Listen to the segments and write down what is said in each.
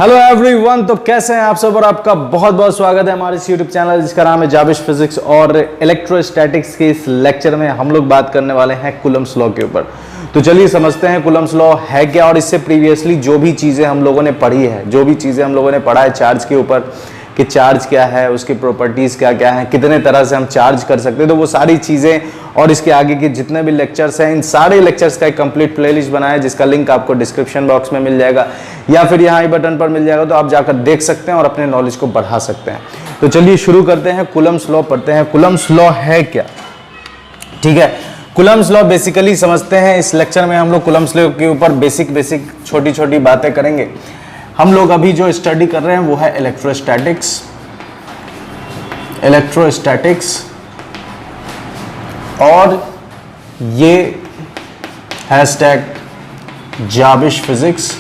Hello everyone, तो कैसे हैं आप सब और आपका बहुत बहुत स्वागत है हमारे इस यूट्यूब चैनल जिसका नाम है जाबिश फिजिक्स। और इलेक्ट्रोस्टैटिक्स के इस लेक्चर में हम लोग बात करने वाले हैं कूलम्ब्स लॉ के ऊपर। तो चलिए समझते हैं कूलम्ब्स लॉ है क्या और इससे प्रीवियसली जो भी चीज़ें हम लोगों ने पढ़ी है, जो भी चीज़ें हम लोगों ने पढ़ा है चार्ज के ऊपर कि चार्ज क्या है, उसकी प्रॉपर्टीज़ क्या क्या हैं, कितने तरह से हम चार्ज कर सकते हैं, तो वो सारी चीज़ें और इसके आगे के जितने भी लेक्चर्स हैं इन सारे लेक्चर्स का एक कंप्लीट प्लेलिस्ट बनाया है जिसका लिंक आपको डिस्क्रिप्शन बॉक्स में मिल जाएगा या फिर यहाँ आई बटन पर मिल जाएगा, तो आप जाकर देख सकते हैं और अपने नॉलेज को बढ़ा सकते हैं। तो चलिए शुरू करते हैं, कूलम्ब्स लॉ पढ़ते हैं। कूलम्ब्स लॉ है क्या, ठीक है। कूलम्ब्स लॉ बेसिकली समझते हैं। इस लेक्चर में हम लोग कूलम्ब्स लॉ के ऊपर बेसिक छोटी छोटी बातें करेंगे। हम लोग अभी जो स्टडी कर रहे हैं वो है इलेक्ट्रोस्टैटिक्स और ये हैशटैग जाबिश फिजिक्स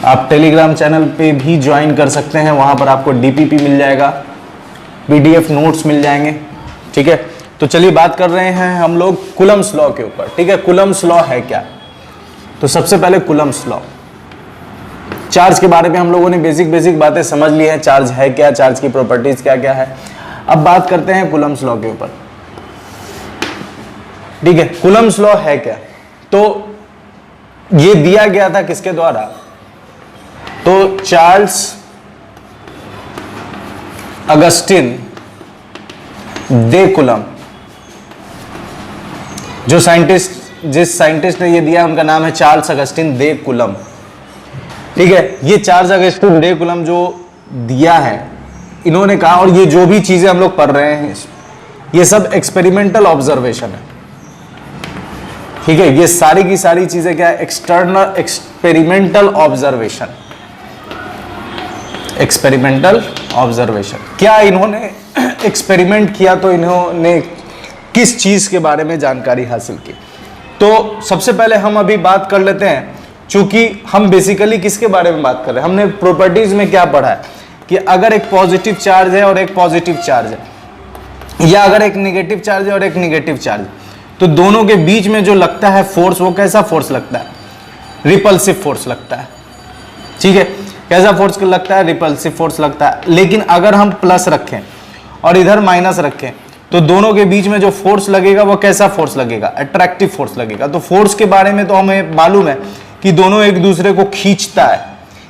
आप टेलीग्राम चैनल पे भी ज्वाइन कर सकते हैं। वहां पर आपको डीपीपी मिल जाएगा, पीडीएफ नोट्स मिल जाएंगे, ठीक है। तो चलिए बात कर रहे हैं हम लोग कूलम्ब्स लॉ के ऊपर, ठीक है। कूलम्ब्स लॉ है क्या, तो सबसे पहले कूलम्ब्स लॉ, चार्ज के बारे में हम लोगों ने बेसिक बातें समझ ली हैं। चार्ज है क्या, चार्ज की प्रॉपर्टीज क्या क्या है। अब बात करते हैं कूलम्ब्स लॉ के ऊपर, ठीक है। कूलम्ब्स लॉ है क्या, तो ये दिया गया था किसके द्वारा, तो चार्ल्स अगस्टिन दे कूलम, जो जिस साइंटिस्ट ने ये दिया उनका नाम है चार्ल्स अगस्टिन दे कूलम, ठीक है। ये चार्ल्स अगस्टिन दे कूलम जो दिया है इन्होंने कहा, और ये जो भी चीजें हम लोग पढ़ रहे हैं ये सब एक्सपेरिमेंटल ऑब्जर्वेशन है, ठीक है। ये सारी की सारी चीजें क्या है, एक्सटर्नल एक्सपेरिमेंटल ऑब्जर्वेशन। क्या इन्होंने एक्सपेरिमेंट किया, तो इन्होंने किस चीज के बारे में जानकारी हासिल की। तो सबसे पहले हम अभी बात कर लेते हैं, चूंकि हम बेसिकली किसके बारे में बात कर रहे हैं, हमने प्रॉपर्टीज में क्या पढ़ा है कि अगर एक पॉजिटिव चार्ज है और एक पॉजिटिव चार्ज है, या अगर एक नेगेटिव चार्ज है और एक नेगेटिव चार्ज है, तो दोनों के बीच में जो लगता है फोर्स, वो कैसा फोर्स लगता है, रिपल्सिव फोर्स लगता है, ठीक है। कैसा फोर्स लगता है, रिपल्सिव फोर्स लगता है। लेकिन अगर हम प्लस रखें और इधर माइनस रखें तो दोनों के बीच में जो फोर्स लगेगा वो कैसा फोर्स लगेगा, अट्रैक्टिव फोर्स लगेगा। तो फोर्स के बारे में तो हमें मालूम है कि दोनों एक दूसरे को खींचता है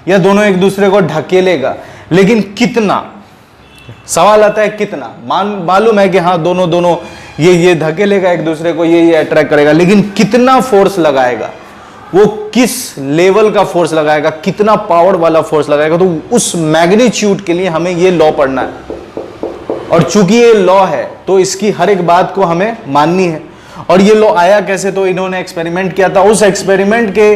या दोनों एक दूसरे को ढकेलेगा, लेकिन कितना, सवाल आता है कितना। मालूम है कि हाँ दोनों ये धकेलेगा एक दूसरे को, ये अट्रैक्ट करेगा, लेकिन कितना फोर्स लगाएगा, वो किस लेवल का फोर्स लगाएगा, कितना पावर वाला फोर्स लगाएगा, तो उस मैग्नीट्यूड के लिए हमें ये लॉ पढ़ना है। और चूंकि ये लॉ है तो इसकी हर एक बात को हमें माननी है। और ये लॉ आया कैसे, तो इन्होंने एक्सपेरिमेंट किया था, उस एक्सपेरिमेंट के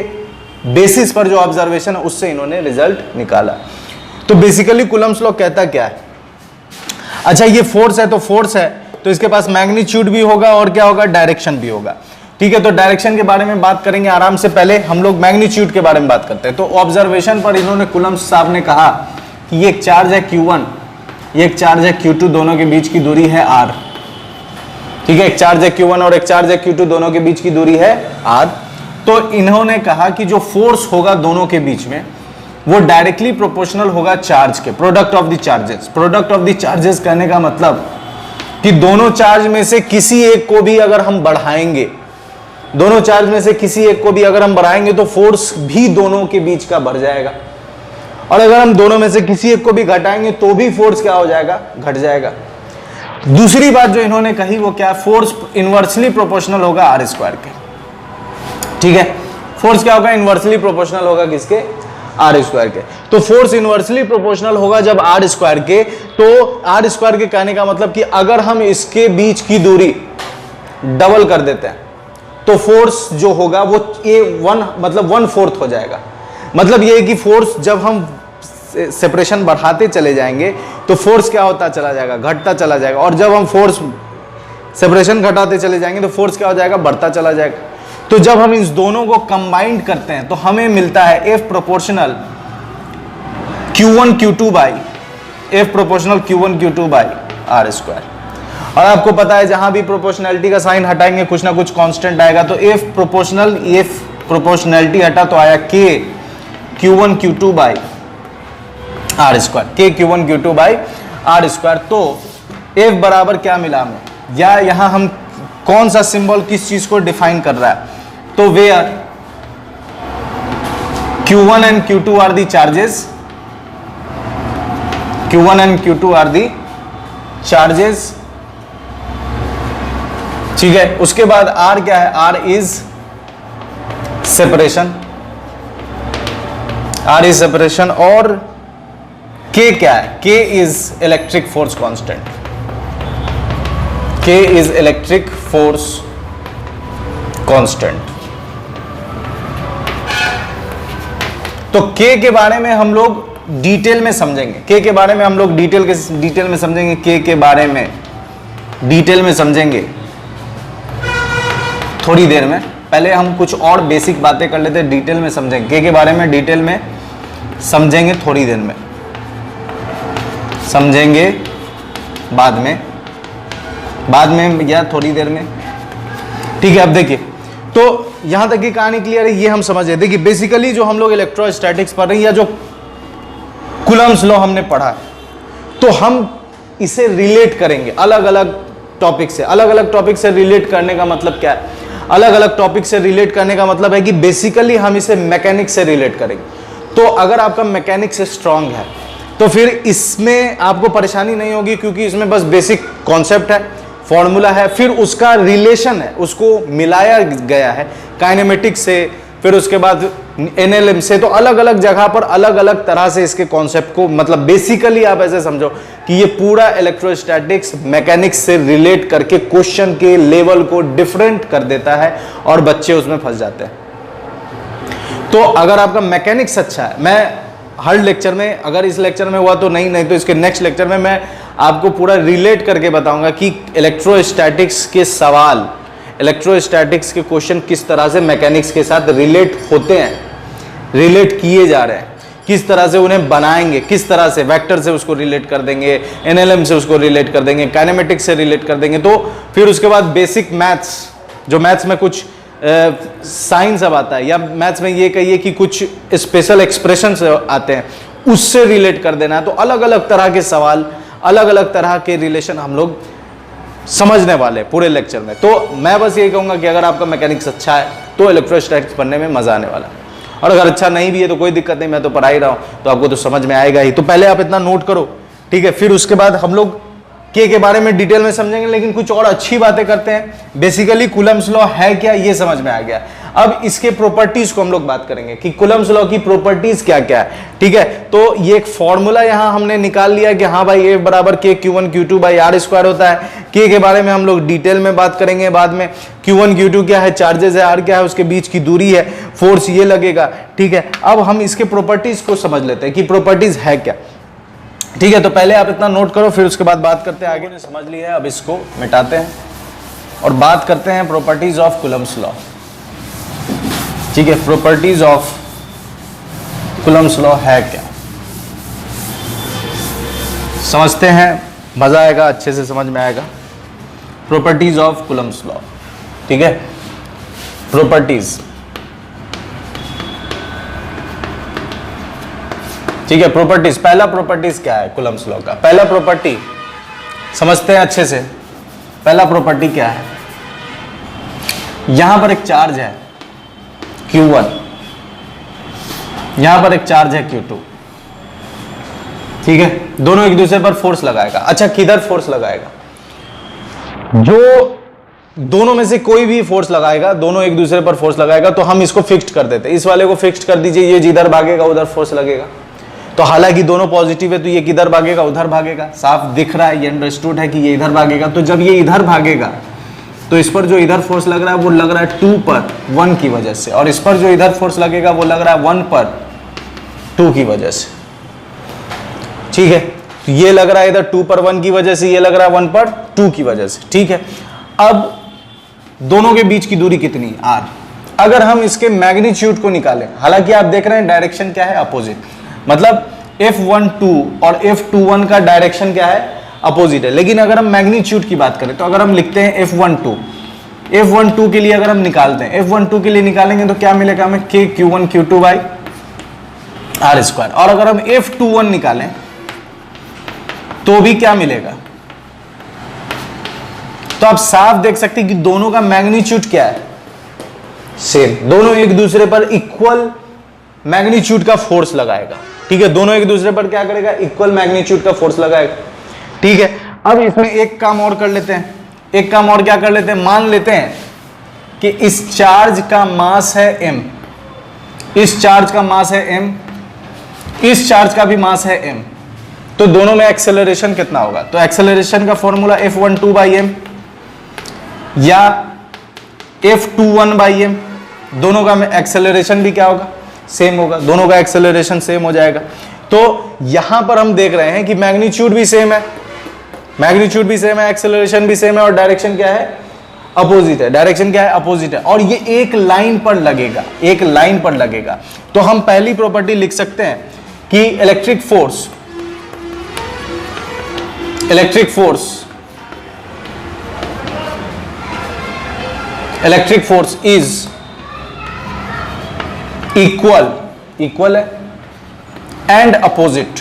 बेसिस पर जो ऑब्जर्वेशन है उससे इन्होंने रिजल्ट निकाला। तो बेसिकली कूलम्ब्स लॉ कहता क्या है, अच्छा ये फोर्स है तो फोर्स है तो इसके पास मैग्नीट्यूड भी होगा और क्या होगा, डायरेक्शन भी होगा, ठीक है। तो डायरेक्शन के बारे में बात करेंगे आराम से, पहले हम लोग मैग्नीट्यूड के बारे में बात करते हैं। तो ऑब्जर्वेशन पर इन्होंने कूलम्ब्स साहब ने कहा कि ये एक चार्ज है Q1, ये एक चार्ज है Q2, दोनों के बीच की दूरी है R, ठीक है। एक चार्ज है Q1 और एक चार्ज है Q2, दोनों के बीच की दूरी है R। तो इन्होंने कहा कि जो फोर्स होगा दोनों के बीच में वो डायरेक्टली प्रोपोर्शनल होगा चार्ज के, product of the charges. Product of the charges कहने का मतलब कि दोनों चार्ज में से किसी एक को भी अगर हम बढ़ाएंगे, दोनों चार्ज में से किसी एक को भी अगर हम बढ़ाएंगे तो फोर्स भी दोनों के बीच का बढ़ जाएगा, और अगर हम दोनों में से किसी एक को भी घटाएंगे तो भी फोर्स क्या हो जाएगा, घट जाएगा। दूसरी बात जो इन्होंने कही वो क्या, फोर्स इनवर्सली प्रोपोर्शनल होगा आर स्क्वायर के, ठीक है। फोर्स क्या होगा, इनवर्सली प्रोपोर्शनल होगा किसके, आर स्क्वायर के। तो फोर्स इनवर्सली प्रोपोर्शनल होगा जब आर स्क्वायर के, तो आर स्क्वायर के कहने का मतलब कि अगर हम इसके बीच की दूरी डबल कर देते हैं तो फोर्स जो होगा वो मतलब 1/4 हो जाएगा। मतलब ये है कि फोर्स जब हम सेपरेशन बढ़ाते चले जाएंगे तो फोर्स क्या होता चला जाएगा, घटता चला जाएगा, और जब हम फोर्स सेपरेशन घटाते चले जाएंगे तो फोर्स क्या हो जाएगा, बढ़ता चला जाएगा। तो जब हम इस दोनों को कंबाइंड करते हैं तो हमें मिलता है F proportional Q1 Q2 by F proportional Q1 Q2 by R square. और आपको पता है जहां भी प्रोपोर्शनैलिटी का साइन हटाएंगे कुछ ना कुछ कांस्टेंट आएगा, तो F प्रोपोर्शनैलिटी हटा तो आया K Q1 Q2 by R square, K Q1 Q2 by R square. तो F बराबर क्या मिला हमें, या यहां हम कौन सा सिंबल किस चीज को डिफाइन कर रहा है, तो where Q1 and Q2 are the charges, Q1 and Q2 are the charges, ठीक है। उसके बाद R क्या है, R is separation, R is separation, और K क्या है, K is electric force constant, K is electric force constant. तो K के बारे में हम लोग डिटेल में समझेंगे, K के बारे में हम लोग डिटेल में समझेंगे, K के बारे में डिटेल में समझेंगे थोड़ी देर में। पहले हम कुछ और बेसिक बातें कर लेते हैं, डिटेल में समझेंगे K के बारे में, डिटेल में समझेंगे थोड़ी देर में, समझेंगे बाद में या थोड़ी देर में, ठीक है। अब देखिए, तो यहां तक की कहानी क्लियर है, ये हम समझ रहे। देखिए बेसिकली जो हम लोग इलेक्ट्रोस्टैटिक्स पढ़ रहे हैं या जो कूलम्ब्स लॉ हमने पढ़ा है, तो हम इसे रिलेट करेंगे अलग अलग टॉपिक से। अलग अलग टॉपिक से रिलेट करने का मतलब क्या है, अलग अलग टॉपिक से रिलेट करने का मतलब है कि बेसिकली हम इसे मैकेनिक्स से रिलेट करेंगे। तो अगर आपका मैकेनिक्स स्ट्रांग है तो फिर इसमें आपको परेशानी नहीं होगी, क्योंकि इसमें बस बेसिक कॉन्सेप्ट है, फॉर्मूला है, फिर उसका रिलेशन है, उसको मिलाया गया है काइनेमेटिक्स से, फिर उसके बाद एनएलएम से। तो अलग अलग जगह पर अलग अलग तरह से इसके कॉन्सेप्ट को, मतलब बेसिकली आप ऐसे समझो कि ये पूरा इलेक्ट्रोस्टैटिक्स मैकेनिक्स से रिलेट करके क्वेश्चन के लेवल को डिफरेंट कर देता है और बच्चे उसमें फंस जाते हैं। तो अगर आपका मैकेनिक्स अच्छा है, मैं हर लेक्चर में, अगर इस लेक्चर में हुआ तो नहीं तो इसके नेक्स्ट लेक्चर में मैं आपको पूरा रिलेट करके बताऊंगा कि इलेक्ट्रोस्टैटिक्स के सवाल, इलेक्ट्रोस्टैटिक्स के क्वेश्चन किस तरह से मैकेनिक्स के साथ रिलेट होते हैं, रिलेट किए जा रहे हैं, किस तरह से उन्हें बनाएंगे, किस तरह से वेक्टर से उसको रिलेट कर देंगे, एनएलएम से उसको रिलेट कर देंगे, काइनेमेटिक्स से रिलेट कर देंगे। तो फिर उसके बाद बेसिक मैथ्स, जो मैथ्स में कुछ साइंस अब आता है, या मैथ्स में ये कहिए कि कुछ स्पेशल एक्सप्रेशन आते हैं, उससे रिलेट कर देना है। तो अलग अलग तरह के सवाल, अलग अलग तरह के रिलेशन हम लोग समझने वाले पूरे लेक्चर में। तो मैं बस ये कहूंगा कि अगर आपका मैकेनिक्स अच्छा है तो इलेक्ट्रोस्टैटिक्स पढ़ने में मजा आने वाला है, और अगर अच्छा नहीं भी है तो कोई दिक्कत नहीं, मैं तो पढ़ा ही रहा हूं तो आपको तो समझ में आएगा ही। तो पहले आप इतना नोट करो, ठीक है। फिर उसके बाद हम लोग K के बारे में डिटेल में समझेंगे, लेकिन कुछ और अच्छी बातें करते हैं। बेसिकली कूलम्ब्स लॉ है क्या, ये समझ में आ गया। अब इसके प्रॉपर्टीज को हम लोग बात करेंगे कि कूलम्ब्स लॉ की प्रॉपर्टीज क्या क्या है, ठीक है। तो ये एक फॉर्मूला यहां हमने निकाल लिया कि हाँ भाई F बराबर K Q1 Q2 by R square होता है। K के बारे में हम लोग डिटेल में बात करेंगे बाद में। Q1 Q2 क्या है, चार्जेस है, R क्या है, उसके बीच की दूरी है, फोर्स ये लगेगा, ठीक है। अब हम इसके प्रॉपर्टीज को समझ लेते हैं कि प्रॉपर्टीज है क्या, ठीक है। तो पहले आप इतना नोट करो, फिर उसके बाद बात करते हैं आगे। ने समझ लिया है, अब इसको मिटाते हैं और बात करते हैं प्रॉपर्टीज ऑफ कूलम्ब्स लॉ, ठीक है। प्रॉपर्टीज ऑफ कूलम्ब्स लॉ है क्या, समझते हैं, मजा आएगा, अच्छे से समझ में आएगा। प्रॉपर्टीज ऑफ कूलम्ब्स लॉ, ठीक है। प्रॉपर्टीज, ठीक है। प्रॉपर्टीज, पहला प्रॉपर्टीज क्या है कूलम्ब्स लॉ का, पहला प्रॉपर्टी समझते हैं अच्छे से। पहला प्रॉपर्टी क्या है, यहां पर एक चार्ज है Q1, यहां पर एक चार्ज है Q2, ठीक है। दोनों एक दूसरे पर फोर्स लगाएगा। अच्छा, किधर फोर्स लगाएगा, जो दोनों में से कोई भी फोर्स लगाएगा, दोनों एक दूसरे पर फोर्स लगाएगा, तो हम इसको फिक्स्ड कर देते हैं। इस वाले को फिक्स्ड कर दीजिए, ये जिधर भागेगा उधर फोर्स लगेगा। तो हालांकि दोनों पॉजिटिव है तो ये किधर भागेगा, उधर भागेगा, साफ दिख रहा है, ये अंडरस्टूड है कि ये इधर भागेगा। तो जब ये इधर भागेगा तो इस पर जो इधर फोर्स लग रहा है वो लग रहा है 2 पर 1 की वजह से, और इस पर जो इधर फोर्स लगेगा वो लग रहा है 1 पर 2 की वजह से, ठीक है। तो ये लग रहा है इधर 2 पर 1 की वजह से, ये लग रहा है 1 पर 2 की वजह से, ठीक है। अब दोनों के बीच की दूरी कितनी, r। अगर हम इसके मैग्नीट्यूड को निकालें, हालांकि आप देख रहे हैं डायरेक्शन क्या है, अपोजिट, मतलब F12 और F21 का डायरेक्शन क्या है, अपोजिट है। लेकिन अगर हम मैग्नीट्यूड की बात करें तो अगर हम लिखते हैं F12 के लिए अगर हम निकालते हैं, F12 के लिए निकालेंगे तो क्या मिलेगा हमें, K Q1 Q2 by R square. और अगर हम F21 निकालें तो भी क्या मिलेगा, तो आप साफ देख सकते हैं कि दोनों का मैग्नीट्यूड क्या है, सेम। दोनों एक दूसरे पर इक्वल मैग्नीट्यूड का फोर्स लगाएगा, ठीक है। दोनों एक दूसरे पर क्या करेगा, इक्वल मैग्नीट्यूड का फोर्स लगाएगा, ठीक है। अब इसमें एक काम और कर लेते हैं, एक काम और क्या कर लेते हैं, मान लेते हैं कि इस चार्ज का मास है m, इस चार्ज का मास है m, इस चार्ज का भी मास है m, तो दोनों में एक्सेलरेशन कितना होगा, तो एक्सेलरेशन का फॉर्मूला F12/m या F21/m, दोनों का एक्सेलरेशन भी क्या होगा, सेम होगा, दोनों का एक्सेलरेशन सेम हो जाएगा। तो यहां पर हम देख रहे हैं कि मैग्नीट्यूड भी सेम है, मैग्नीट्यूड भी सेम है, एक्सेलरेशन भी सेम है, और डायरेक्शन क्या है, अपोजिट है। डायरेक्शन क्या है, अपोजिट है, और ये एक लाइन पर लगेगा, एक लाइन पर लगेगा। तो हम पहली प्रॉपर्टी लिख सकते हैं कि इलेक्ट्रिक फोर्स इज इक्वल है and opposite.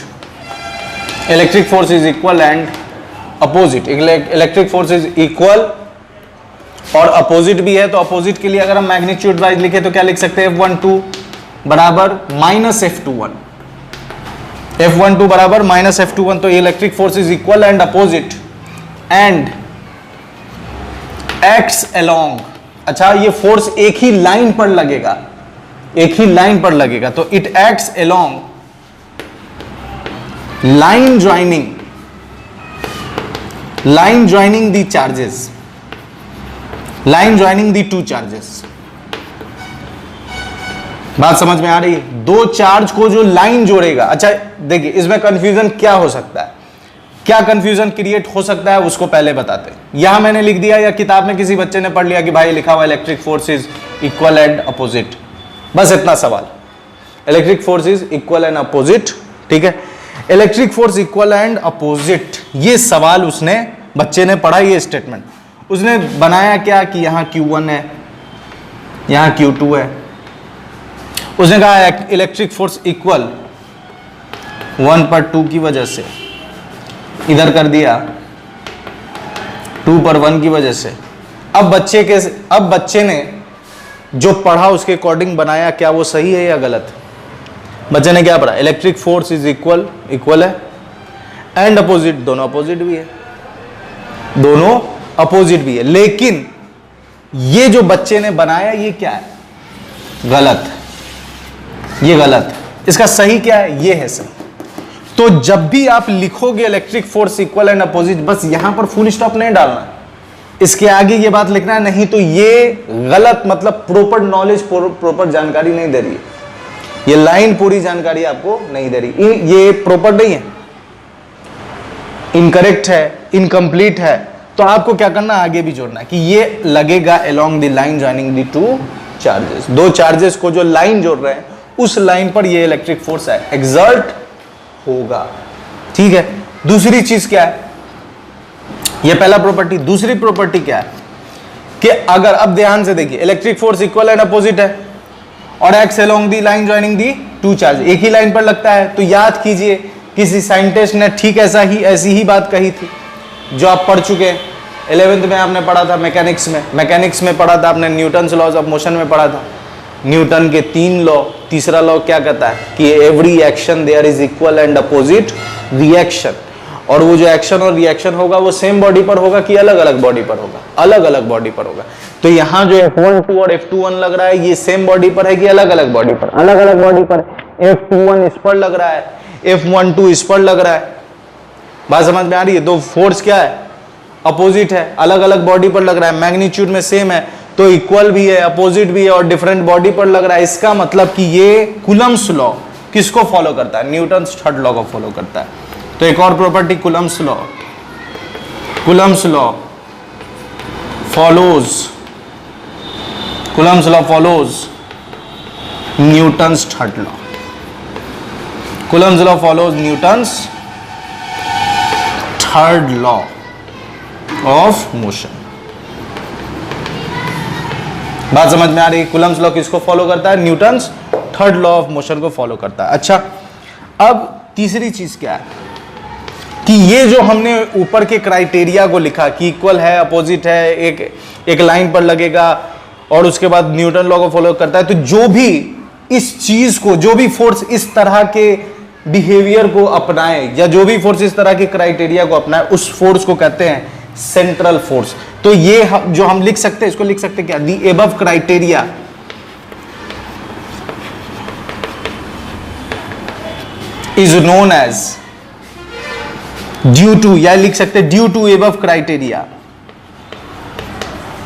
Electric force is equal and opposite. Electric force is equal और अपोजिट भी है, तो अपोजिट के लिए अगर हम मैग्नीट्यूड वाइज लिखे तो क्या लिख सकते हैं, F12 बराबर माइनस F21, F12 बराबर माइनस F21। तो electric force is equal and opposite and acts along. अच्छा, ये फोर्स एक ही लाइन पर लगेगा, एक ही लाइन पर लगेगा, तो it acts along line joining the charges, line joining the two charges. बात समझ में आ रही है, दो चार्ज को जो लाइन जोड़ेगा। अच्छा देखिए, इसमें कंफ्यूजन क्या हो सकता है, क्या कंफ्यूजन क्रिएट हो सकता है उसको पहले बताते हैं। यहां मैंने लिख दिया या किताब में किसी बच्चे ने पढ़ लिया कि भाई लिखा हुआ electric force is equal and opposite, बस इतना सवाल। Electric force is equal and opposite, ठीक है। Electric force equal and opposite, ये सवाल उसने, बच्चे ने पढ़ा, ये स्टेटमेंट उसने बनाया क्या कि यहां Q1 है, यहां Q2 है। उसने कहा इलेक्ट्रिक फोर्स इक्वल 1 पर 2 की वजह से, इधर कर दिया 2 पर 1 की वजह से। अब बच्चे ने जो पढ़ा उसके अकॉर्डिंग बनाया, क्या वो सही है या गलत। बच्चे ने क्या पढ़ा, इलेक्ट्रिक फोर्स इज इक्वल है एंड अपोजिट, दोनों अपोजिट भी है, दोनों अपोजिट भी है। लेकिन ये जो बच्चे ने बनाया ये क्या है, गलत, ये गलत। इसका सही क्या है, ये है सही। तो जब भी आप लिखोगे electric force equal and opposite, बस यहां पर फुल स्टॉप नहीं डालना है, इसके आगे ये बात लिखना है, नहीं तो ये गलत, मतलब प्रॉपर नॉलेज, प्रॉपर जानकारी नहीं दे रही है, ये लाइन पूरी जानकारी आपको नहीं दे रही, ये प्रॉपर नहीं है, इनकरेक्ट है, इनकम्प्लीट है। तो आपको क्या करना, आगे भी जोड़ना है कि ये लगेगा along the line joining the two charges, दो चार्जेस को जो लाइन जोड़ रहे हैं उस लाइन पर ये इलेक्ट्रिक फोर्स है एक्सर्ट होगा, ठीक है। दूसरी चीज क्या है, ये पहला प्रॉपर्टी। दूसरी प्रॉपर्टी क्या है कि अगर, अब ध्यान से देखिए, electric force equal and opposite है और acts along the line joining the two charge, एक ही लाइन पर लगता है। तो याद कीजिए किसी साइंटिस्ट ने ठीक ऐसी ही बात कही थी जो आप पढ़ चुके हैं, 11th में आपने पढ़ा था, मैकेनिक्स में पढ़ा था आपने, न्यूटन्स लॉज ऑफ मोशन में पढ़ा था। न्यूटन के 3 लॉ, तीसरा लॉ क्या कहता है कि every action there is equal and opposite reaction, और वो जो एक्शन और रिएक्शन होगा वो सेम बॉडी पर होगा कि अलग अलग बॉडी पर होगा, अलग अलग बॉडी पर होगा। तो यहाँ जो F12 और F21 लग रहा है ये सेम बॉडी पर है कि अलग अलग बॉडी पर, अलग अलग बॉडी पर। F21 इस पर लग रहा है, F12 इस पर लग रहा है। बात समझ में आ रही है, दो फोर्स क्या है, अपोजिट है, अलग अलग बॉडी पर लग रहा है, मैग्नीट्यूड में सेम है, तो इक्वल भी है, अपोजिट भी है और डिफरेंट बॉडी पर लग रहा है। इसका मतलब कि ये कूलम्ब्स लॉ किसको फॉलो करता है, न्यूटन्स थर्ड लॉ को फॉलो करता है। तो एक और property Coulomb's law follows Newton's third law. Coulomb's law follows Newton's third law of motion. बात समझ में आ रही है, कूलम्ब्स लॉ किसको फॉलो करता है, Newton's third law of motion को फॉलो करता है। अच्छा, अब तीसरी चीज क्या है कि ये जो हमने ऊपर के क्राइटेरिया को लिखा कि इक्वल है, अपोजिट है, एक लाइन पर लगेगा और उसके बाद न्यूटन लॉ को फॉलो करता है, तो जो भी इस चीज को, जो भी फोर्स इस तरह के बिहेवियर को अपनाए या जो भी फोर्स इस तरह के क्राइटेरिया को अपनाए, उस फोर्स को कहते हैं सेंट्रल फोर्स। तो ये जो हम लिख सकते हैं, इसको लिख सकते हैं क्या, the above criteria is known as due to, या लिख सकते हैं due to above criteria,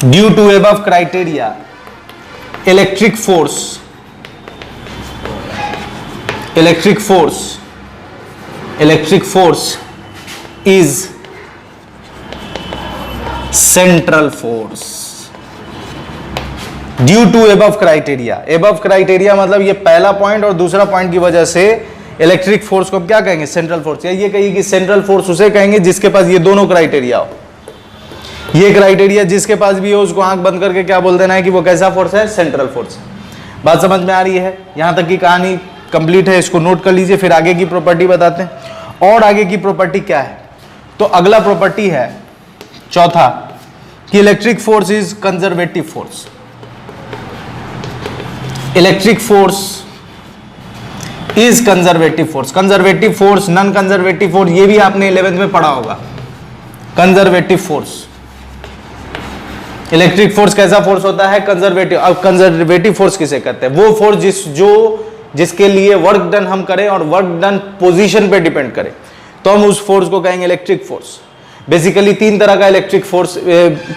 due to above criteria electric force, electric force, electric force is central force due to above criteria. Above criteria मतलब ये पहला point और दूसरा point की वजह से इलेक्ट्रिक फोर्स को हम क्या कहेंगे, सेंट्रल फोर्स। या ये कहिए कि सेंट्रल फोर्स उसे कहेंगे जिसके पास ये दोनों क्राइटेरिया हो। ये क्राइटेरिया जिसके पास भी हो उसको आंख बंद करके क्या बोल देना है कि वो कैसा फोर्स है, सेंट्रल फोर्स। बात समझ में आ रही है? यहां तक की कहानी कंप्लीट है, इसको नोट कर लीजिए, फिर आगे की प्रॉपर्टी बताते हैं। और आगे की प्रॉपर्टी क्या है, तो अगला प्रॉपर्टी है चौथा कि electric force is conservative force. Electric force is conservative force. Conservative force, non conservative force, ये भी आपने 11th में पढ़ा होगा। कंजर्वेटिव फोर्स, इलेक्ट्रिक फोर्स कैसा फोर्स होता है, कंजर्वेटिव। अब कंजर्वेटिव फोर्स किसे कहते हैं, वो फोर्स जिसके लिए वर्क डन हम करें और वर्क डन पोजीशन पे डिपेंड करे, तो हम उस फोर्स को कहेंगे इलेक्ट्रिक फोर्स। बेसिकली 3 तरह का इलेक्ट्रिक फोर्स,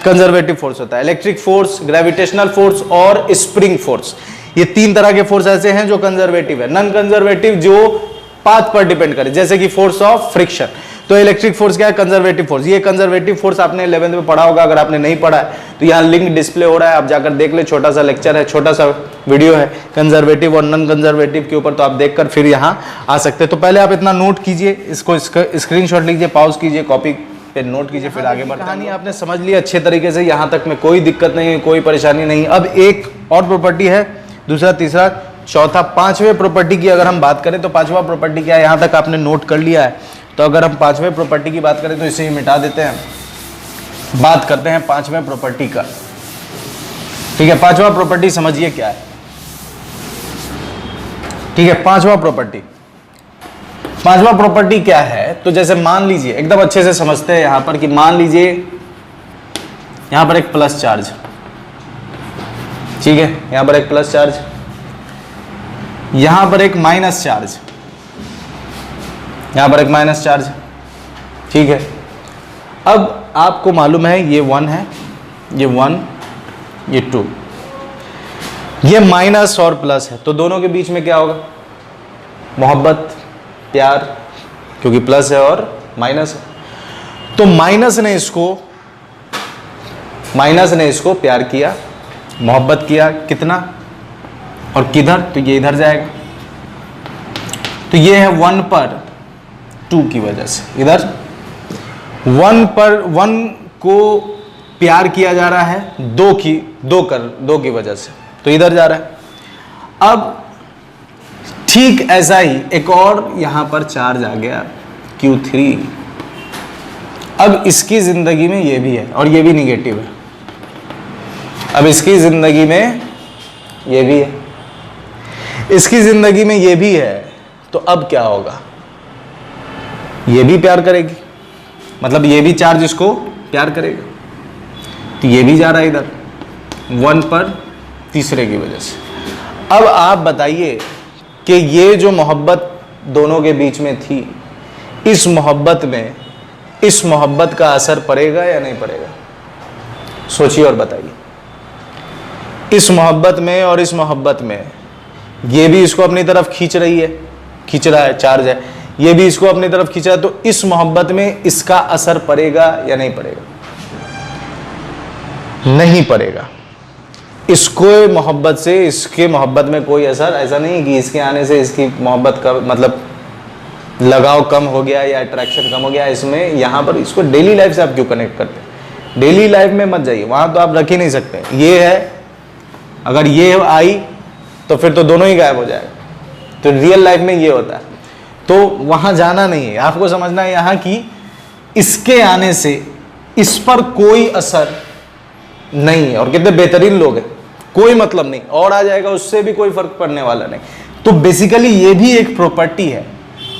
कंजर्वेटिव फोर्स होता है। इलेक्ट्रिक फोर्स, ग्रेविटेशनल फोर्स और स्प्रिंग फोर्स। ये 3 तरह के फोर्स ऐसे हैं जो कंजर्वेटिव है। नॉन कंजर्वेटिव जो पाथ पर डिपेंड करे, जैसे कि फोर्स ऑफ फ्रिक्शन। तो इलेक्ट्रिक फोर्स क्या है, कंजर्वेटिव फोर्स। ये कंजर्वेटिव फोर्स आपने 11th में पढ़ा होगा। अगर आपने नहीं पढ़ा है तो यहाँ लिंक डिस्प्ले हो रहा है, आप जाकर देख ले। छोटा सा लेक्चर है, छोटा सा वीडियो है कंजर्वेटिव और नॉन कंजर्वेटिव के ऊपर, तो आप देखकर फिर यहाँ आ सकते हैं। तो पहले आप इतना नोट कीजिए, इसको स्क्रीनशॉट लीजिए, पॉज कीजिए, कॉपी पे नोट कीजिए, फिर आगे बढ़ते हैं। कहानी आपने समझ लिया अच्छे तरीके से, यहाँ तक में कोई दिक्कत नहीं है, कोई परेशानी नहीं। अब एक और प्रॉपर्टी है, दूसरा, तीसरा, चौथा, 5वें प्रॉपर्टी की अगर हम बात करें तो 5वां प्रॉपर्टी क्या है, यहाँ तक आपने नोट कर लिया है। तो अगर हम 5वें प्रॉपर्टी की बात करें तो इसे ही मिटा देते हैं, बात करते हैं 5वें प्रॉपर्टी का। ठीक है, 5वां प्रॉपर्टी समझिए क्या है। ठीक है, 5वां प्रॉपर्टी क्या है, तो जैसे मान लीजिए, एकदम अच्छे से समझते हैं यहां पर कि मान लीजिए यहां पर एक प्लस चार्ज, ठीक है, यहां पर एक प्लस चार्ज, यहां पर एक माइनस चार्ज, यहां पर एक माइनस चार्ज, ठीक है। अब आपको मालूम है ये 1 है, ये 1, ये 2, ये माइनस और प्लस है, तो दोनों के बीच में क्या होगा, मोहब्बत, प्यार, क्योंकि प्लस है और माइनस है। तो माइनस ने इसको प्यार किया, मोहब्बत किया, कितना और किधर, तो ये इधर जाएगा। तो ये है 1 पर 2 की वजह से, इधर 1 पर 1 को प्यार किया जा रहा है 2 की वजह से, तो इधर जा रहा है। अब ठीक ऐसा ही एक और यहां पर चार्ज आ गया Q3। अब इसकी जिंदगी में ये भी है और ये भी निगेटिव है। अब इसकी जिंदगी में ये भी है, इसकी जिंदगी में ये भी है, तो अब क्या होगा, ये भी प्यार करेगी, मतलब ये भी चार्ज इसको प्यार करेगा, तो ये भी जा रहा है इधर 1 पर तीसरे की वजह से। अब आप बताइए कि ये जो मोहब्बत दोनों के बीच में थी, इस मोहब्बत का असर पड़ेगा या नहीं पड़ेगा, सोचिए और बताइए। इस मोहब्बत में और इस मोहब्बत में ये भी इसको अपनी तरफ खींच रहा है, चार्ज है, ये भी इसको अपनी तरफ खींच रहा है, तो इस मोहब्बत में इसका असर पड़ेगा या नहीं पड़ेगा, नहीं पड़ेगा। इसको मोहब्बत से इसके मोहब्बत में कोई असर ऐसा नहीं कि इसके आने से इसकी मोहब्बत का मतलब लगाव कम हो गया या अट्रैक्शन कम हो गया। इसमें यहाँ पर इसको डेली लाइफ से आप क्यों कनेक्ट करते हैं, डेली लाइफ में मत जाइए, वहाँ तो आप रख ही नहीं सकते। ये है, अगर ये आई तो फिर तो दोनों ही गायब हो जाएगा। तो रियल लाइफ में ये होता है, तो वहां जाना नहीं है, आपको समझना है यहां कि इसके आने से इस पर कोई असर नहीं है। और कितने बेहतरीन लोग हैं, कोई मतलब नहीं, और आ जाएगा उससे भी कोई फर्क पड़ने वाला नहीं। तो बेसिकली ये भी एक प्रॉपर्टी है,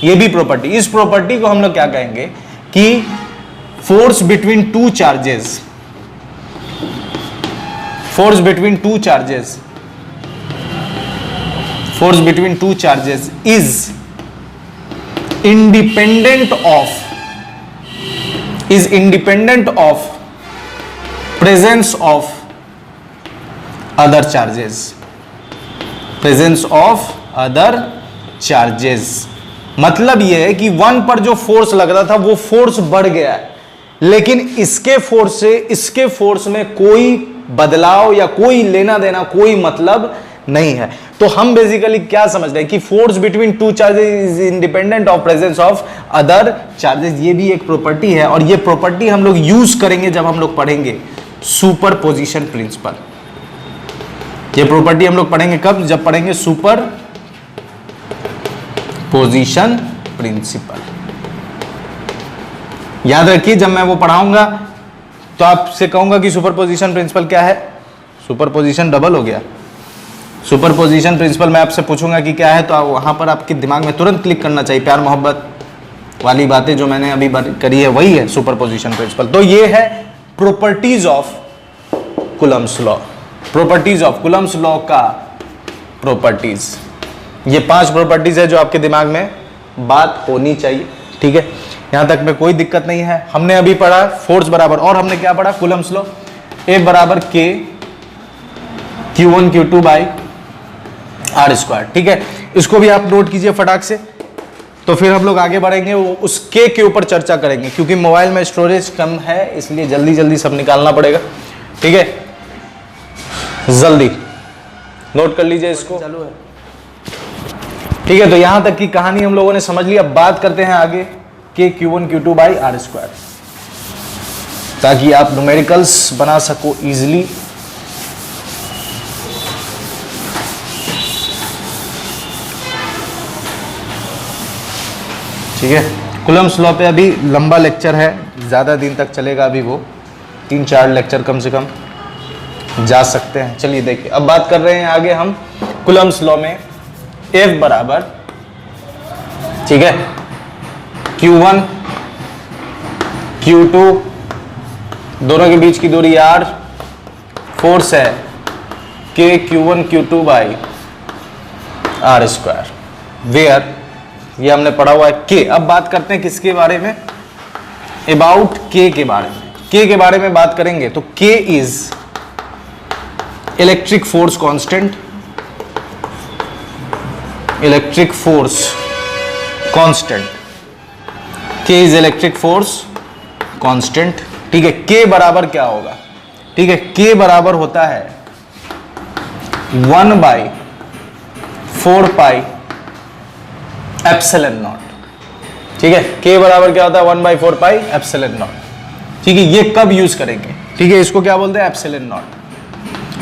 ये भी प्रॉपर्टी, इस प्रॉपर्टी को हम लोग क्या कहेंगे कि force between two charges, force between two charges, force between two charges is independent of presence of other charges, presence of other charges. मतलब यह है कि 1 पर जो फोर्स लग रहा था वो फोर्स बढ़ गया है, लेकिन इसके फोर्स से इसके फोर्स में कोई बदलाव या कोई लेना देना, कोई मतलब नहीं है। तो हम बेसिकली क्या समझ रहे हैं कि force between two charges is independent of presence of other charges. ये भी एक प्रॉपर्टी है, और ये प्रॉपर्टी हम लोग यूज करेंगे जब हम लोग पढ़ेंगे सुपरपोजिशन प्रिंसिपल। ये प्रॉपर्टी हम लोग पढ़ेंगे कब? जब पढ़ेंगे सुपर पोजीशन प्रिंसिपल। याद रखिए, जब मैं वो पढ़ाऊंगा तो आपसे कहूंगा कि सुपरपोजिशन प्रिंसिपल क्या है। सुपरपोजिशन डबल हो गया, सुपरपोजिशन प्रिंसिपल मैं आपसे पूछूंगा कि क्या है, तो वहां पर आपके दिमाग में तुरंत क्लिक करना चाहिए। प्यार मोहब्बत वाली बातें जो मैंने अभी करी है वही है सुपरपोजिशन प्रिंसिपल। तो ये है properties of Coulomb's law, properties of Coulomb's law का प्रॉपर्टीज। ये 5 प्रॉपर्टीज है जो आपके दिमाग में बात होनी चाहिए, ठीक है। यहां तक में कोई दिक्कत नहीं है। हमने अभी पढ़ा फोर्स बराबर, और हमने क्या पढ़ा? कूलम्ब्स लॉ, F बराबर K Q1 Q2 by R square, ठीक है। इसको भी आप नोट कीजिए फटाक से। तो फिर हम लोग आगे बढ़ेंगे, वो उस K के ऊपर चर्चा करेंगे, क्योंकि मोबाइल में स्टोरेज कम है इसलिए जल्दी जल्दी सब निकालना पड़ेगा, ठीक है। जल्दी नोट कर लीजिए इसको, चालू है, ठीक है। तो यहां तक की कहानी हम लोगों ने समझ ली। अब बात करते हैं आगे K Q1 Q2 by R square, ताकि आप न्यूमेरिकल्स बना सको इजिली। ठीक है, कूलम्ब्स लॉ पे अभी लंबा लेक्चर है, ज़्यादा दिन तक चलेगा, अभी वो 3-4 लेक्चर कम से कम जा सकते हैं। चलिए देखिए, अब बात कर रहे हैं आगे हम कूलम्ब्स लॉ में F बराबर, ठीक है, Q1 Q2 दोनों के बीच की दूरी R, फोर्स है K Q1 Q2 by R square, where ये हमने पढ़ा हुआ है K। अब बात करते हैं किसके बारे में? अबाउट K के बारे में। K के बारे में बात करेंगे तो K is electric force constant, electric force constant, K is electric force constant, ठीक है। K बराबर क्या होगा? ठीक है, K बराबर होता है 1/4 पाई एप्सिलॉन नॉट, ठीक है। K बराबर क्या होता है? 1/4 पाई एप्सिलॉन नॉट, ठीक है। ये कब यूज करेंगे? ठीक है, इसको क्या बोलते हैं? एप्सिलॉन नॉट,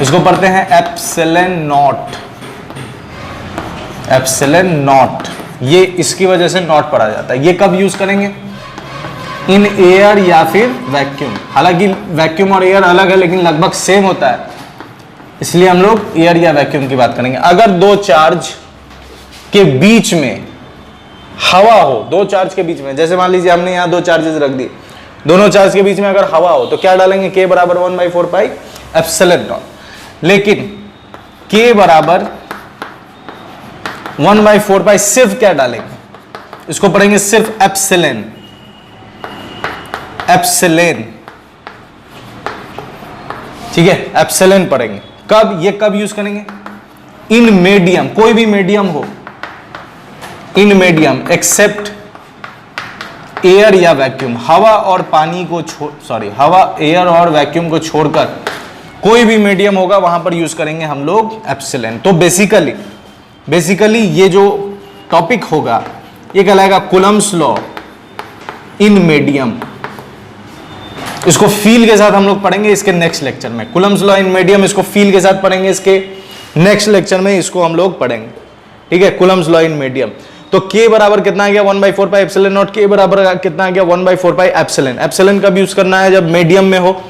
इसको पढ़ते हैं एप्सिलॉन नॉट, एप्सिलॉन नॉट। ये इसकी वजह से नॉट पढ़ा जाता है। ये कब यूज करेंगे? इन एयर या फिर वैक्यूम। हालांकि वैक्यूम और एयर अलग है लेकिन लगभग सेम होता है, इसलिए हम लोग एयर या वैक्यूम की बात करेंगे। अगर दो चार्ज के बीच में हवा हो, दो चार्ज के बीच में, जैसे मान लीजिए हमने यहां 2 चार्जेस रख दिए, दोनों चार्ज के बीच में अगर हवा हो तो क्या डालेंगे? K बराबर 1/4 पाई एप्सिलॉन नॉट। लेकिन K बराबर 1/4 पाई सिर्फ क्या डालेंगे? इसको पढ़ेंगे सिर्फ एप्सिलॉन, एप्सिलॉन, ठीक है, एप्सिलॉन पढ़ेंगे। कब? ये कब यूज करेंगे? इन मीडियम, कोई भी मीडियम हो, इन मीडियम एक्सेप्ट एयर या वैक्यूम, हवा और पानी को हवा, एयर और वैक्यूम को छोड़कर कोई भी मीडियम होगा वहां पर यूज करेंगे हम लोग एप्सिलॉन। तो बेसिकली ये जो टॉपिक होगा ये कहलाएगा कूलम्ब्स लॉ इन मीडियम। इसको फील के साथ हम लोग पढ़ेंगे इसके नेक्स्ट लेक्चर में। कूलम्ब्स लॉ इन मीडियम, इसको फील के साथ पढ़ेंगे इसके नेक्स्ट लेक्चर में, इसको हम लोग पढ़ेंगे, ठीक है, कूलम्स लॉ इन मीडियम। तो K बराबर कितना आ गया 1/4 पाई एप्सिलॉन नॉट, K बराबर कितना आ गया 1/4 पाई एप्सिलॉन। एप्सिलॉन कब यूज करना है, जब मीडियम में हो,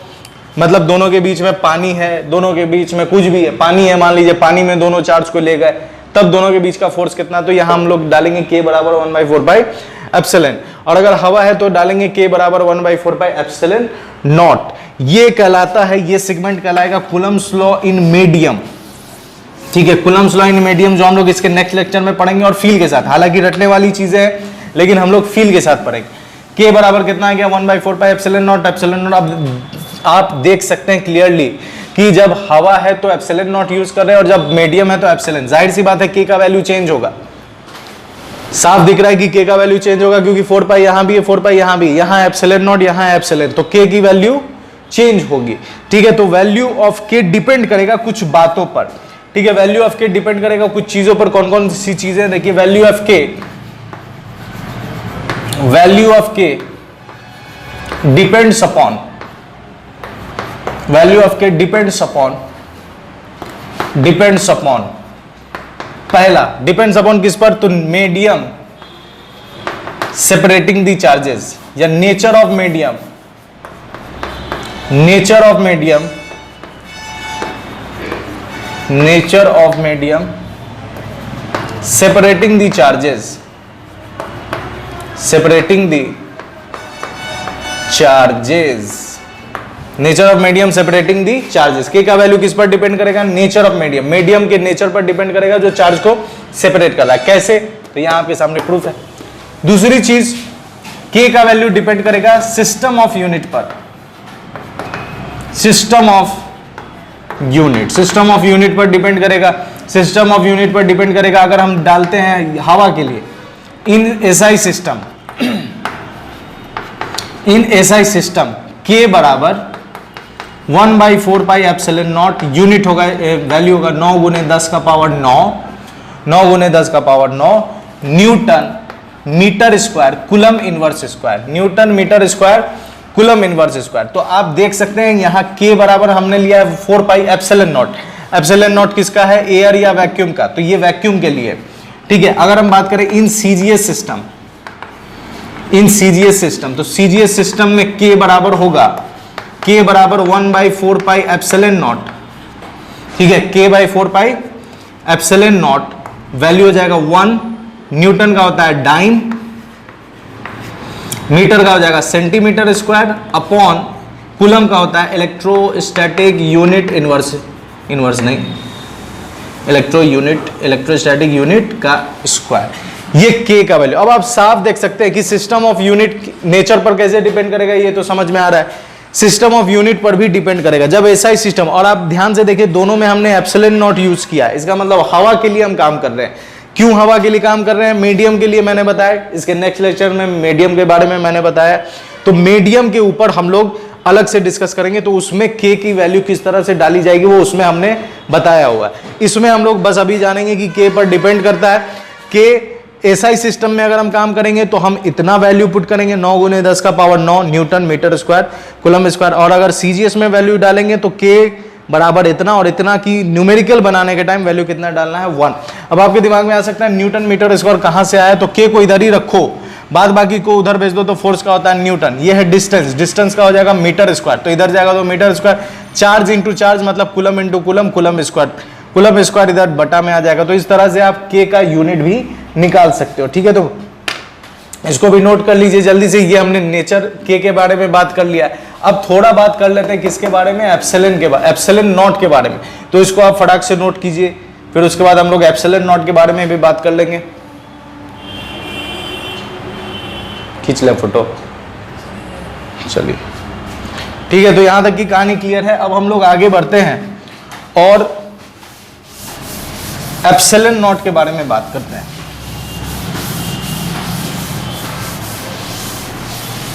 मतलब दोनों के बीच में पानी है, दोनों के बीच में कुछ भी है, पानी है मान लीजिए, पानी में दोनों चार्ज को ले गए, तब दोनों के बीच का फोर्स कितना, तो यहां हम लोग डालेंगे K बराबर 1/4 पाई एप्सिलॉन। और अगर हवा है तो डालेंगे K बराबर 1/4 पाई एप्सिलॉन नॉट। ये कहलाता है, ये सेगमेंट कहलाएगा कूलम्स लॉ इन मीडियम। ठीक है, कूलम्स लॉ इन मीडियम जो हम लोग इसके नेक्स्ट लेक्चर में पढ़ेंगे और फील के साथ, हालांकि रटने वाली चीजें हैं लेकिन हम लोग फील के साथ पढ़ेंगे। K बराबर कितना आ गया 1/4 pi epsilon not. Epsilon not अब आप देख सकते हैं क्लियरली कि जब हवा है तो एप्सिलॉन नॉट यूज कर रहे हैं और जब मीडियम है तो एप्सिलॉन। जाहिर सी बात है K का वैल्यू चेंज होगा, साफ दिख रहा है कि K का वैल्यू चेंज होगा क्योंकि 4 पाई यहां भी है, 4 पाई यहां भी, यहां एप्सिलॉन नॉट, यहां एप्सिलॉन, तो K की वैल्यू चेंज होगी। ठीक है, तो वैल्यू ऑफ K डिपेंड करेगा कुछ बातों पर। ठीक है, वैल्यू ऑफ K डिपेंड करेगा कुछ चीजों पर। कौन कौन सी चीजें, देखिए value of K depends upon, value of K depends upon पहला डिपेंड्स अपॉन किस पर, तो मीडियम सेपरेटिंग द चार्जेस या nature of medium, nature of medium separating the charges, nature of medium separating the charges. K का value किस पर depend करेगा, nature of medium, medium के नेचर पर डिपेंड करेगा जो चार्ज को सेपरेट कर रहा है। कैसे, तो यहां आपके सामने प्रूफ है। दूसरी चीज, K का वैल्यू डिपेंड करेगा सिस्टम ऑफ यूनिट पर, सिस्टम ऑफ यूनिट पर डिपेंड करेगा, सिस्टम ऑफ यूनिट पर डिपेंड करेगा। अगर हम डालते हैं हवा के लिए इन एसआई सिस्टम K बराबर 1/4 पाई एप्सिलॉन नॉट, यूनिट होगा, वैल्यू होगा 9 गुने 10 का power 9 newton metre square coulomb inverse square, newton metre square coulomb inverse square. तो आप देख सकते हैं यहां K बराबर हमने लिया है 4 पाई एप्सिलॉन नॉट। एप्सिलॉन नॉट किसका है, एयर या वैक्यूम का, तो ये वैक्यूम के लिए। ठीक है, अगर हम बात करें इन सीजीएस सिस्टम, तो सीजीएस सिस्टम में K बराबर होगा, K बराबर 1/4 पाई एप्सिलॉन नॉट। ठीक है, K/4 pi epsilon not, value हो जाएगा 1, न्यूटन का होता है डाइन, मीटर का हो जाएगा सेंटीमीटर स्क्वायर, अपॉन कूलम का होता है इलेक्ट्रोस्टैटिक यूनिट इलेक्ट्रोस्टैटिक यूनिट का स्क्वायर। ये K का वैल्यू। अब आप साफ देख सकते हैं कि सिस्टम ऑफ यूनिट नेचर पर कैसे डिपेंड करेगा, ये तो समझ में आ रहा है, सिस्टम ऑफ यूनिट पर भी डिपेंड करेगा। जब ऐसा सिस्टम, और आप ध्यान से देखिए दोनों में हमने एप्सिलॉन नॉट यूज किया है, इसका मतलब हवा के लिए हम काम कर रहे हैं। क्यों हवा के लिए काम कर रहे हैं, मीडियम के लिए मैंने बताया, इसके नेक्स्ट लेक्चर में मीडियम के बारे में मैंने बताया। तो मीडियम के ऊपर हम लोग अलग से डिस्कस करेंगे, तो उसमें K की वैल्यू किस तरह से डाली जाएगी वो उसमें हमने बताया हुआ है। इसमें हम लोग बस अभी जानेंगे कि K पर डिपेंड करता है। K एसआई सिस्टम में अगर हम काम करेंगे तो हम इतना वैल्यू पुट करेंगे 9 गुने 10 का power 9 newton metre square coulomb square, और अगर सीजीएस में वैल्यू डालेंगे तो K बराबर इतना और इतना की न्यूमेरिकल बनाने के टाइम वैल्यू कितना डालना है 1। अब आपके दिमाग में आ सकता है न्यूटन मीटर स्क्वायर कहां से आया, तो K को इधर ही रखो, बाद बाकी को उधर भेज दो, तो फोर्स का होता है न्यूटन। ये है डिस्टेंस, डिस्टेंस का हो जाएगा मीटर स्क्वायर, तो इधर जाएगा तो metre square, charge into charge मतलब coulomb into coulomb, coulomb square इधर बटा में आ जाएगा। तो इस तरह से आप K का यूनिट भी निकाल सकते हो। ठीक है, तो इसको भी नोट कर लीजिए जल्दी से। ये हमने नेचर K के बारे में बात कर लिया है। अब थोड़ा बात कर लेते हैं किसके बारे में, एप्सिलॉन नॉट के बारे में। तो इसको आप फटाक से नोट कीजिए, फिर उसके बाद हम लोग एप्सिलॉन नॉट के बारे में भी बात कर लेंगे। खींच ले फोटो, चलिए ठीक है। तो यहां तक की कहानी क्लियर है। अब हम लोग आगे बढ़ते हैं और एप्सिलॉन नॉट के बारे में बात करते हैं।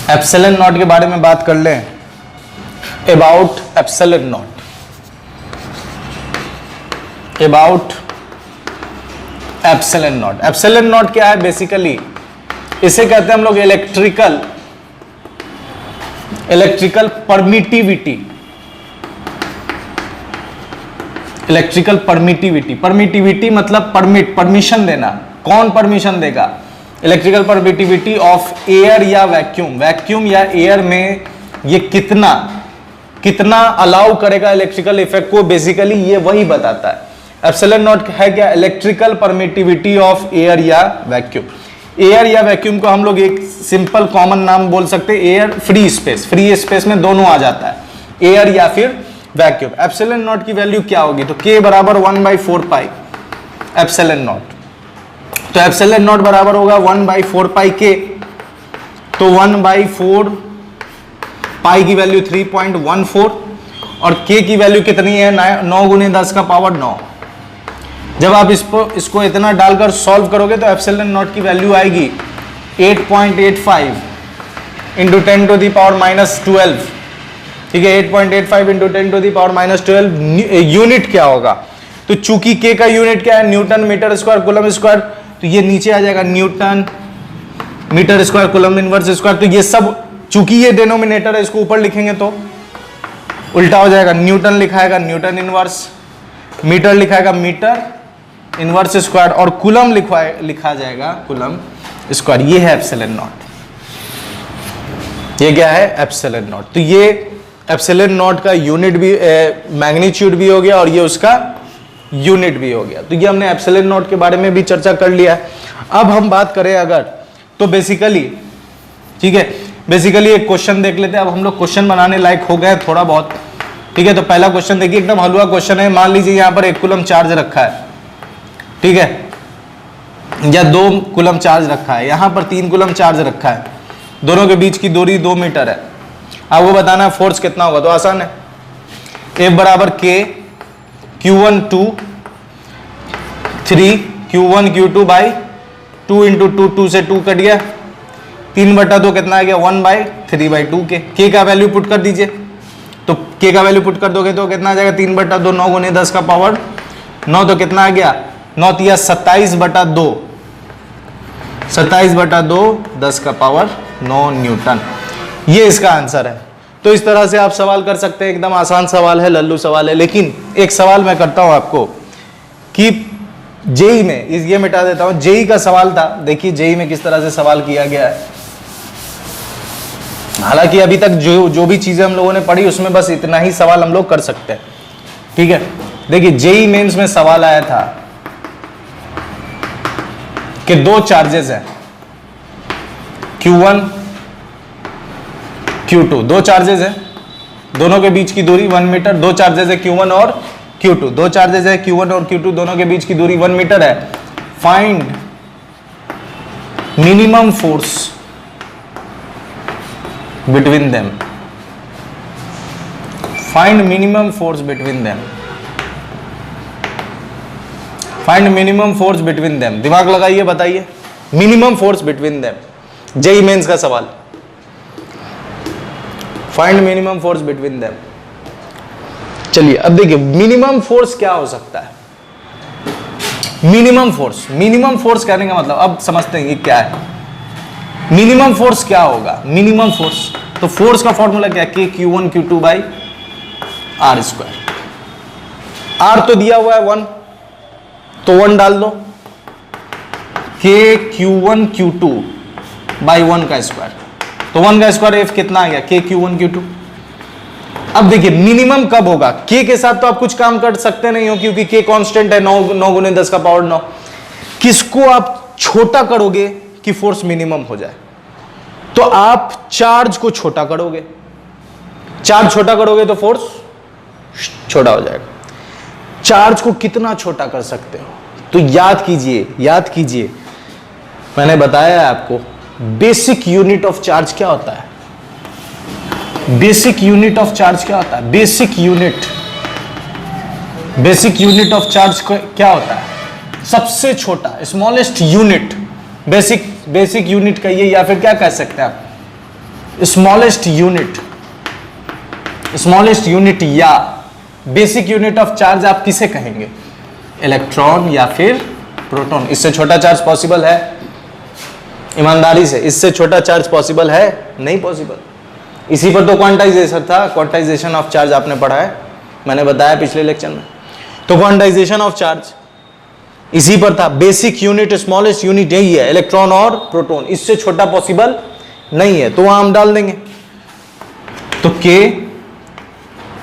एप्सिलॉन नॉट के बारे में बात कर लें। About epsilon not, about epsilon not. Epsilon not क्या है, बेसिकली इसे कहते हैं हम लोग electrical permittivity. Electrical permittivity, permittivity मतलब परमिट, परमिशन देना। कौन परमिशन देगा? इलेक्ट्रिकल परमिटिविटी ऑफ एयर या वैक्यूम, वैक्यूम या एयर में ये कितना कितना अलाउ करेगा इलेक्ट्रिकल इफेक्ट को, बेसिकली ये वही बताता है। एप्सिलॉन नॉट है क्या? इलेक्ट्रिकल परमिटिविटी ऑफ एयर या वैक्यूम। एयर या वैक्यूम को हम लोग एक सिंपल कॉमन नाम बोल सकते हैं, air free space, free space में दोनों आ जाता है, एयर या फिर वैक्यूम। एप्सिलॉन नॉट की वैल्यू क्या होगी? तो k बराबर 1/4 पाई एप्सिलॉन नॉट। तो एप्सिलॉन नॉट बराबर होगा 1/4 पाई k, तो 1/4 पाई की वैल्यू 3.14 और k की वैल्यू कितनी है? 9 × 10 का पावर 9। जब आप इसको इतना डालकर सॉल्व करोगे तो एप्सिलॉन नॉट की वैल्यू आएगी 8.85 इंटू 10 टू द पावर -12। ठीक है, 8.85 into 10 to the power -12। Unit क्या होगा? तो चूंकि k का यूनिट क्या है? Newton metre square coulomb square, तो ये नीचे आ जाएगा newton metre square coulomb inverse square. तो ये सब चूंकि ये डिनोमिनेटर है, इसको ऊपर लिखेंगे तो उल्टा हो जाएगा, न्यूटन लिखाएगा न्यूटन इनवर्स, मीटर लिखाएगा मीटर इनवर्स स्क्वायर और कूलम लिखा जाएगा कूलम स्क्वायर। ये है एप्सिलॉन नॉट। ये क्या है? Epsilon not. तो ये एप्सिलॉन नॉट का यूनिट भी मैग्नीट्यूड भी हो गया और ये उसका यूनिट भी हो गया। तो ये हमने एप्सिलॉन नॉट के बारे में भी चर्चा कर लिया है। अब हम बात करें अगर, तो बेसिकली ठीक है, बेसिकली एक क्वेश्चन देख लेते हैं। अब हम लोग क्वेश्चन बनाने लायक हो गए थोड़ा बहुत। ठीक है, तो पहला क्वेश्चन देखिए, एकदम हलवा क्वेश्चन है। मान लीजिए यहाँ पर 1 कूलम चार्ज रखा है, ठीक है, या 2 कूलम चार्ज रखा है, यहाँ पर 3 कूलम चार्ज रखा है, दोनों के बीच की दूरी 2 मीटर है। आपको बताना है फोर्स कितना होगा, तो आसान है, F बराबर K Q1 2 3 Q1 Q2 by 2 into 2, 2 से 2 कट गया, 3/2 कितना आ गया? 1/3/2 के। K का वैल्यू पुट कर दीजिए, तो K का वैल्यू पुट कर दोगे तो कितना आ जाएगा? 3/2, 9 × 10 का पावर 9, तो कितना आ गया? 9 × 27/2, 27/2 10 का पावर 9 न्यूटन। ये इसका आंसर है। तो इस तरह से आप सवाल कर सकते हैं, एकदम आसान सवाल है, लल्लू सवाल है। लेकिन एक सवाल मैं करता हूं आपको कि जेई में, ये मिटा देता हूं, जेई का सवाल था। देखिए जेई में किस तरह से सवाल किया गया है। हालांकि अभी तक जो भी चीजें हम लोगों ने पढ़ी उसमें बस इतना ही सवाल हम लोग कर सकते हैं। ठीक है, देखिए जेई मेंस में सवाल आया था कि 2 चार्जेस हैं, Q1 Q2, 2 चार्जेस हैं, दोनों के बीच की दूरी 1 मीटर। 2 चार्जेस है Q1 और Q2, 2 चार्जेस है Q1 और Q2, दोनों के बीच की दूरी 1 मीटर है। Find minimum force between them, find minimum force between them, find minimum force between them. दिमाग लगाइए, बताइए minimum force between them, JEE Mains का सवाल। Find minimum force between them. चलिए अब देखिए मिनिमम फोर्स क्या हो सकता है। मिनिमम फोर्स कहने का मतलब अब समझते हैं ये क्या है। मिनिमम फोर्स क्या होगा? मिनिमम फोर्स, तो फोर्स का फॉर्मूला क्या है? K Q1 Q2 by R square. R तो दिया हुआ है 1, तो 1 डाल दो, K Q1 Q2 बाई 1 का स्क्वायर, तो 1 का स्क्वायर F कितना आ गया? K Q1 Q2। अब देखिए मिनिमम कब होगा? K के साथ तो आप कुछ काम कर सकते नहीं हो क्योंकि K कांस्टेंट है, 9 × 10 का पावर 9। किसको आप छोटा करोगे कि फोर्स मिनिमम हो जाए? तो आप चार्ज को छोटा करोगे, चार्ज छोटा करोगे तो फोर्स छोटा हो जाएगा। चार्ज को कितना छोटा कर सकते हो? तो याद कीजिए मैंने बताया है आपको बेसिक यूनिट ऑफ चार्ज क्या होता है। बेसिक यूनिट ऑफ चार्ज क्या होता है? बेसिक यूनिट ऑफ चार्ज क्या होता है? सबसे छोटा, स्मॉलेस्ट यूनिट। बेसिक यूनिट कहिए या फिर क्या कह सकते हैं आप? स्मॉलेस्ट यूनिट या बेसिक यूनिट ऑफ चार्ज आप किसे कहेंगे? इलेक्ट्रॉन या फिर प्रोटॉन। इससे छोटा चार्ज पॉसिबल है? ईमानदारी से, इससे छोटा चार्ज पॉसिबल है? नहीं पॉसिबल। इसी पर तो क्वांटाइजेशन था, क्वांटाइजेशन ऑफ चार्ज आपने पढ़ा है, मैंने बताया पिछले लेक्चर में। तो क्वांटाइजेशन ऑफ चार्ज इसी पर था। बेसिक यूनिट, स्मॉलेस्ट यूनिट यही है, इलेक्ट्रॉन और प्रोटॉन, इससे छोटा पॉसिबल नहीं है, तो वहां हम डाल देंगे। तो के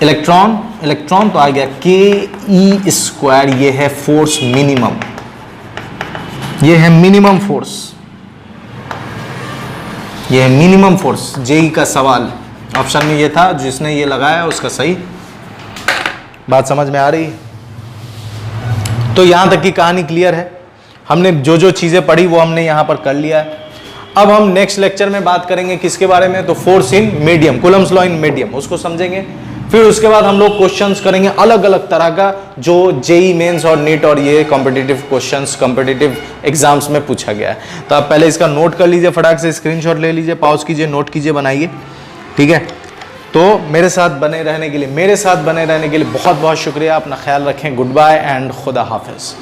इलेक्ट्रॉन, इलेक्ट्रॉन तो आ गया के ई स्क्वायर, ये है फोर्स मिनिमम, ये है मिनिमम फोर्स, ये है मिनिमम फोर्स। जेई का सवाल ऑप्शन में ये था, जिसने ये लगाया उसका सही। बात समझ में आ रही है? तो यहां तक की कहानी क्लियर है। हमने जो जो चीजें पढ़ी वो हमने यहां पर कर लिया है। अब हम नेक्स्ट लेक्चर में बात करेंगे किसके बारे में, तो force in medium, Coulomb's law in medium, उसको समझेंगे। फिर उसके बाद हम लोग क्वेश्चंस करेंगे अलग अलग तरह का, जो जेई मेंस और नीट और ये कॉम्पिटिटिव क्वेश्चंस कॉम्पिटिटिव एग्जाम्स में पूछा गया है। तो आप पहले इसका नोट कर लीजिए, फटाक से स्क्रीनशॉट ले लीजिए, पॉज कीजिए, नोट कीजिए, बनाइए, ठीक है। तो मेरे साथ बने रहने के लिए बहुत बहुत शुक्रिया। अपना ख्याल रखें। गुड बाय एंड खुदा हाफिज।